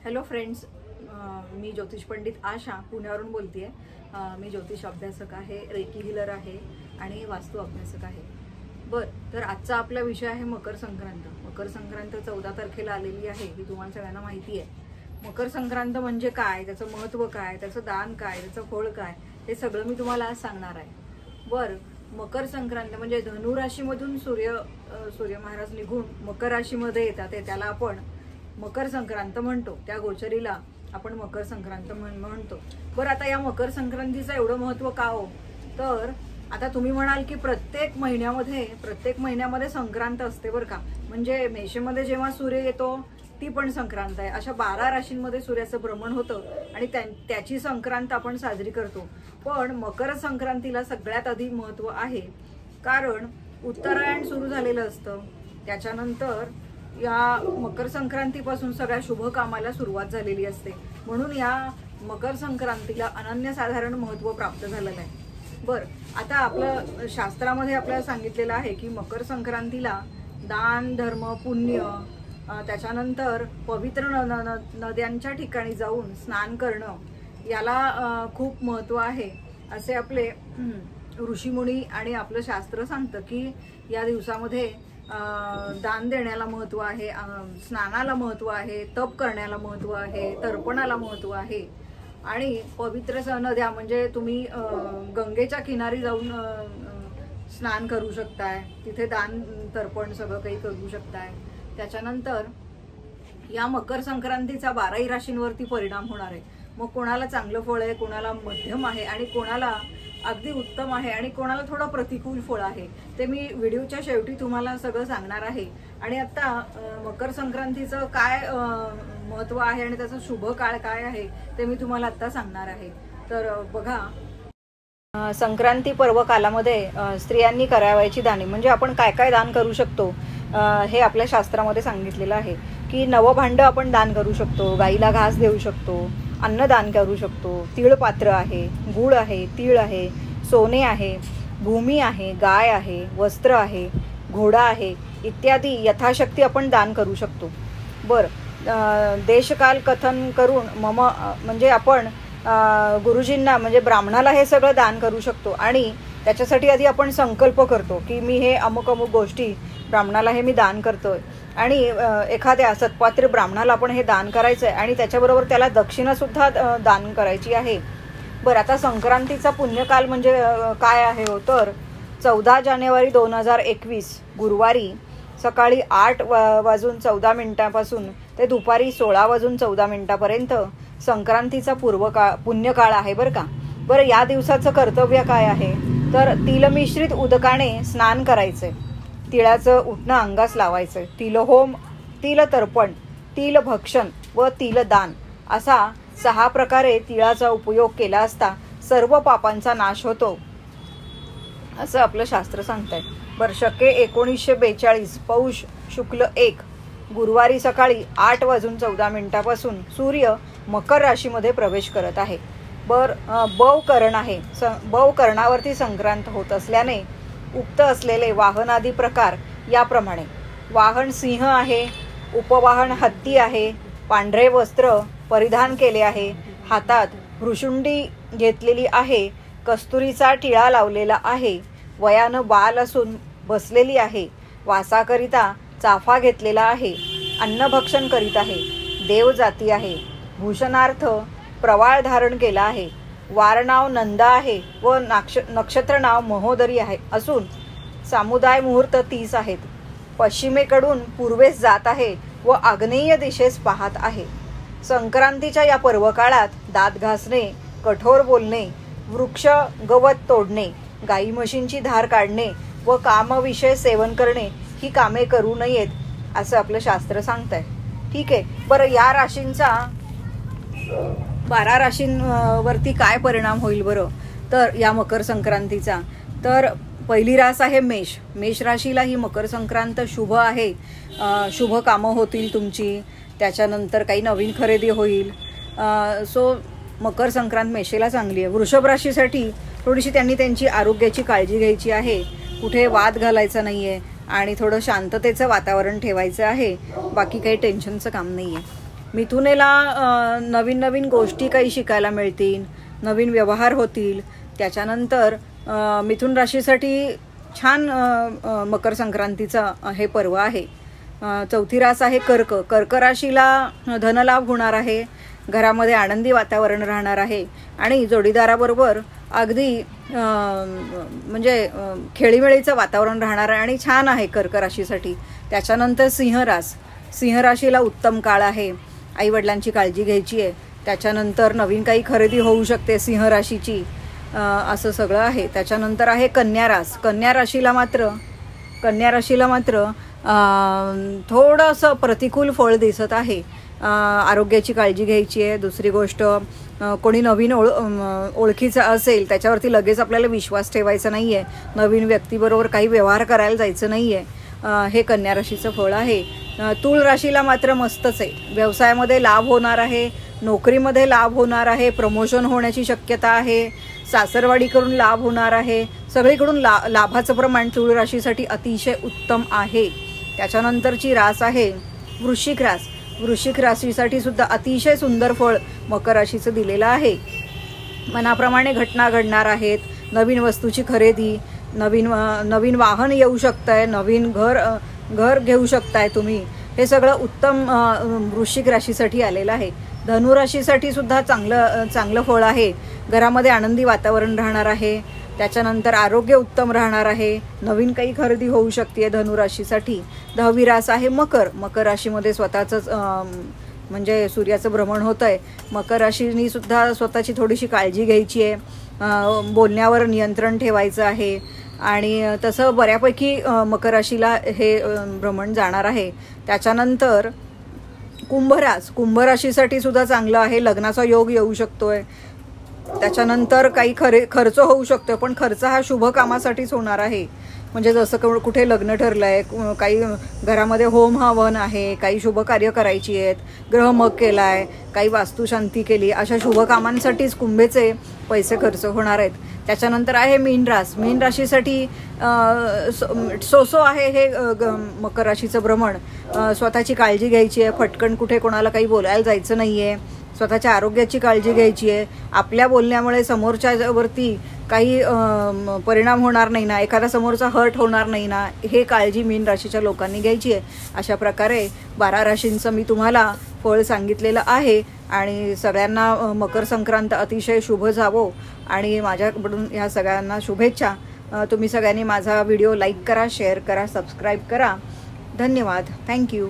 Hello friends, मी ज्योतिष पंडित आशा पुण्यावरून बोलतेय। मी ज्योतिष अभ्यासक आहे, रेकी हिलर आहे आणि वास्तू अभ्यासक आहे। तर आजचा आपला विषय आहे मकर संक्रांत। मकर संक्रांत 14 तारखेला आलेली आहे, ही तुम्हाला सगळ्यांना माहिती आहे। मकर संक्रांत म्हणजे काय, त्याचं महत्त्व काय, त्याचं दान काय, त्याचं फळ काय, हे सगळं मी तुम्हाला आज सांगणार आहे। मकर संक्रांत म्हणजे धनु राशीमधून सूर्य महाराज निघून मकर राशीमध्ये येतात, त्याला आपण मकर संक्रांत म्हणतो। त्या गोचरीला आपण मकर संक्रांत म्हणतो। आता या मकर संक्रांतीचं एवढं महत्त्व का हो? तर आता तुम्ही म्हणाल की प्रत्येक महिन्यामध्ये संक्रांत असते बरं का। म्हणजे मेषमध्ये जेव्हा सूर्य येतो ती पण संक्रांत आहे। अशा 12 राशींमध्ये सूर्याचं भ्रमण होतं आणि त्याची संक्रांत आपण साजरी करतो। पण मकर संक्रांतीला सगळ्यात आधी महत्त्व आहे, कारण उत्तरायण सुरू झालेलं असतं। त्याच्यानंतर या मकर संक्रांतीपासून सगळ्या शुभ कामाला सुरुवात झालेली असते, म्हणून या मकर संक्रांतीला अनन्यसाधारण महत्त्व प्राप्त झालेलं आहे। आता आपलं शास्त्रामध्ये आपल्याला सांगितलेलं आहे की मकर संक्रांतीला दान धर्म पुण्य, त्याच्यानंतर पवित्र नद्यांच्या ठिकाणी जाऊन स्नान करणं याला खूप महत्त्व आहे, असे आपले ऋषीमुनी आणि आपलं शास्त्र सांगतं की या दिवसामध्ये दान देण्याला महत्त्व आहे, स्नानाला महत्त्व आहे, तप करण्याला महत्त्व आहे, तर्पणाला महत्त्व आहे। आणि पवित्र नद्या म्हणजे तुम्ही गंगेच्या किनारी जाऊन स्नान करू शकताय, तिथे दान तर्पण सगळं काही करू शकताय। त्याच्यानंतर या मकर संक्रांतीचा 12 राशींवरती परिणाम होणार आहे। मग कोणाला चांगलं फळ आहे, कोणाला मध्यम आहे आणि कोणाला अगदी उत्तम आहे आणि कोणाला थोडं प्रतिकूल फळ आहे, ते मी व्हिडिओच्या शेवटी तुम्हाला सगळं सांगणार आहे। आणि आता मकर संक्रांतीचं काय महत्त्व आहे आणि त्याचा शुभ काळ काय आहे ते मी तुम्हाला आता सांगणार आहे। तर बघा, संक्रांती पर्व कालामध्ये स्त्रियांनी करावयाची दाने म्हणजे आपण काय काय दान करू शकतो हे आपल्या शास्त्रामध्ये सांगितलेलं आहे की नवभांड आपण दान करू शकतो, गाईला घास देऊ शकतो, अन्नदान करू शकतो, तीळपात्र आहे, गूळ आहे, तीळ आहे, सोने आहे, भूमी आहे, गाय आहे, वस्त्र आहे, घोडा आहे इत्यादी यथाशक्ती आपण दान करू शकतो। देशकाल कथन करून म्हणजे आपण गुरुजींना म्हणजे ब्राह्मणाला हे सगळं दान करू शकतो आणि त्याच्यासाठी आधी आपण संकल्प करतो की मी हे अमुक गोष्टी ब्राह्मणाला हे मी दान करतोय आणि एखाद्या सत्पात्र ब्राह्मणाला आपण हे दान करायचं आहे आणि त्याच्याबरोबर त्याला दक्षिणा सुद्धा दान करायची आहे। आता संक्रांतीचा पुण्यकाल म्हणजे काय आहे हो? तर 14 जानेवारी 2021 गुरुवारी सकाळी 8:14 ते दुपारी 16:14 संक्रांतीचा पुण्यकाळ आहे बरं का। या दिवसाचं कर्तव्य काय आहे? तर तिलमिश्रित उदकाने स्नान करायचंय, तिळाचं उटणं अंगास लावायचं, तिलहोम, तिलतर्पण, तिलभक्षण व तिलदान असा 6 प्रकारे तिळाचा उपयोग केला असता सर्व पापांचा नाश होतो, असं आपलं शास्त्र सांगतंय। शके 1942 पौष शुक्ल 1 गुरुवारी सकाळी 8:14 सूर्य मकर राशीमध्ये प्रवेश करत आहे। बवकरण आहे, बवकरणावरती संक्रांत होत असल्याने उक्त असलेले वाहनादी प्रकार याप्रमाणे: वाहन सिंह आहे, उपवाहन हत्ती आहे, पांढरे वस्त्र परिधान केले आहे, हातात भ्रुशुंडी घेतलेली आहे, कस्तुरीचा टिळा लावलेला आहे, वयानं बाल असून बसलेली आहे, वासाकरिता चाफा घेतलेला आहे, अन्नभक्षण करीत आहे, देवजाती आहे, भूषणार्थ प्रवाळ धारण केला आहे, वार नाव नंदा आहे व नक्षत्र नाव महोदरी आहे असून सामुदाय मुहूर्त 30 आहेत, पश्चिमेकडून पूर्वेस जात आहे व आग्नेय दिशेस पाहत आहे। संक्रांतीच्या या पर्वकाळात दात घासणे, कठोर बोलणे, वृक्ष गवत तोडणे, गाई म्हशींची धार काढणे व कामविषय सेवन करणे ही कामे करू नयेत, असं आपलं शास्त्र सांगतंय। ठीक आहे, या राशींचा 12 राशींवरती काय परिणाम होईल बरं? तर या मकर संक्रांतीचा तर पहिली रास आहे मेष। मेष राशीला ही मकर संक्रांत शुभ आहे, शुभ कामं होतील तुमची, त्याच्यानंतर काही नवीन खरेदी होईल। मकर संक्रांत मेषेला चांगली आहे। वृषभ राशीसाठी थोडीशी त्यांनी त्यांची आरोग्याची काळजी घ्यायची आहे, कुठे वाद घालायचा नाही आहे आणि थोडं शांततेचं वातावरण ठेवायचं आहे, बाकी काही टेन्शनचं काम नाही आहे। मिथुनेला नवीन नवीन गोष्टी काही शिकायला मिळतील, नवीन व्यवहार होतील. त्याच्यानंतर मिथुन राशीसाठी छान मकर संक्रांतीचा हे पर्व आहे. चौथी रास आहे कर्क. कर्क राशीला धनलाभ होणार आहे, घरामध्ये आनंदी वातावरण राहणार आहे आणि जोडीदाराबरोबर अगदी म्हणजे खेळीमेळीचं वातावरण राहणार आहे आणि छान आहे कर्क राशीसाठी. त्याच्यानंतर सिंह रास. सिंह राशीला उत्तम काळ आहे, आईवडिलांची काळजी घ्यायची आहे. त्याच्यानंतर नवीन काही खरेदी होऊ शकते सिंह राशीची, असं सगळं आहे. त्याच्यानंतर आहे कन्या रास. कन्या राशीला मात्र थोडंसं प्रतिकूल फळ दिसत आहे. आरोग्याची काळजी घ्यायची आहे. दुसरी गोष्ट, कोणी नवीन ओळखीचं असेल त्याच्यावरती लगेच आपल्याला विश्वास ठेवायचा नाही आहे. नवीन व्यक्तीबरोबर काही व्यवहार करायला जायचं नाही आहे. हे कन्या राशीचं फळ आहे. तूळ राशीला मात्र मस्तच आहे. व्यवसायामध्ये लाभ होणार आहे, नोकरीमध्ये लाभ होणार आहे, प्रमोशन होण्याची शक्यता आहे, सासरवाडीकडून लाभ होणार आहे. सगळीकडून लाभाचं प्रमाण तूळ राशीसाठी अतिशय उत्तम आहे. त्याच्यानंतरची रास आहे वृश्चिक रास. वृश्चिक राशीसाठी सुद्धा अतिशय सुंदर फळ मकर राशीचं दिलेलं आहे. मनाप्रमाणे घटना घडणार आहेत. नवीन वस्तूची खरेदी, नवीन वाहन येऊ शकतंय, नवीन घर घेऊ शकताय तुम्ही. हे सगळं उत्तम वृश्चिक राशीसाठी आलेलं आहे. धनुराशीसाठी सुद्धा चांगलं फळ आहे. घरामध्ये आनंदी वातावरण राहणार आहे. त्याच्यानंतर आरोग्य उत्तम राहणार आहे. नवीन काही खरेदी होऊ शकते धनुराशीसाठी. 10वी रास आहे मकर. मकर राशीमध्ये स्वतःचंच म्हणजे सूर्याचं भ्रमण होतं आहे. मकर राशीनी सुद्धा स्वतःची थोडीशी काळजी घ्यायची आहे. बोलण्यावर नियंत्रण ठेवायचं आहे आणि तसं बऱ्यापैकी मकर राशीला हे भ्रमण जाणार आहे. त्याच्यानंतर कुंभ राशीसाठी सुद्धा चांगलं आहे. लग्नाचा योग येऊ शकतोय. त्याच्यानंतर काही खर्च होऊ शकतो, पण खर्च हा शुभ कामासाठीच होणार आहे. म्हणजे जसं कुठे लग्न ठरलं आहे, काही घरामध्ये होम हवन आहे, काही शुभ कार्य करायची आहेत, ग्रहमग केला आहे, काही वास्तुशांती केली, अशा शुभ कामांसाठीच कुंभेचे पैसे खर्च होणार आहेत. त्याच्यानंतर आहे मीन रास. मीन राशीसाठी सो आहे हे मकर राशीचं भ्रमण. स्वतःची काळजी घ्यायची आहे. फटकन कुठे कोणाला काही बोलायला जायचं नाही आहे. स्वतःच्या आरोग्याची काळजी घ्यायची आहे. आपल्या बोलण्यामुळे समोरच्यावरती काही परिणाम होणार नाही ना, एखादा समोरचा हर्ट होणार नाही ना, हे काळजी मीन राशीच्या लोकांनी घ्यायची आहे. अशा प्रकारे 12 राशींचं मी तुम्हाला फळ सांगितलेलं आहे आणि सगळ्यांना मकर संक्रांत अतिशय शुभ जावो आणि माझ्याकडून ह्या सगळ्यांना शुभेच्छा. तुम्ही सगळ्यांनी माझा व्हिडिओ लाईक करा, शेअर करा, सबस्क्राईब करा. धन्यवाद. थँक्यू.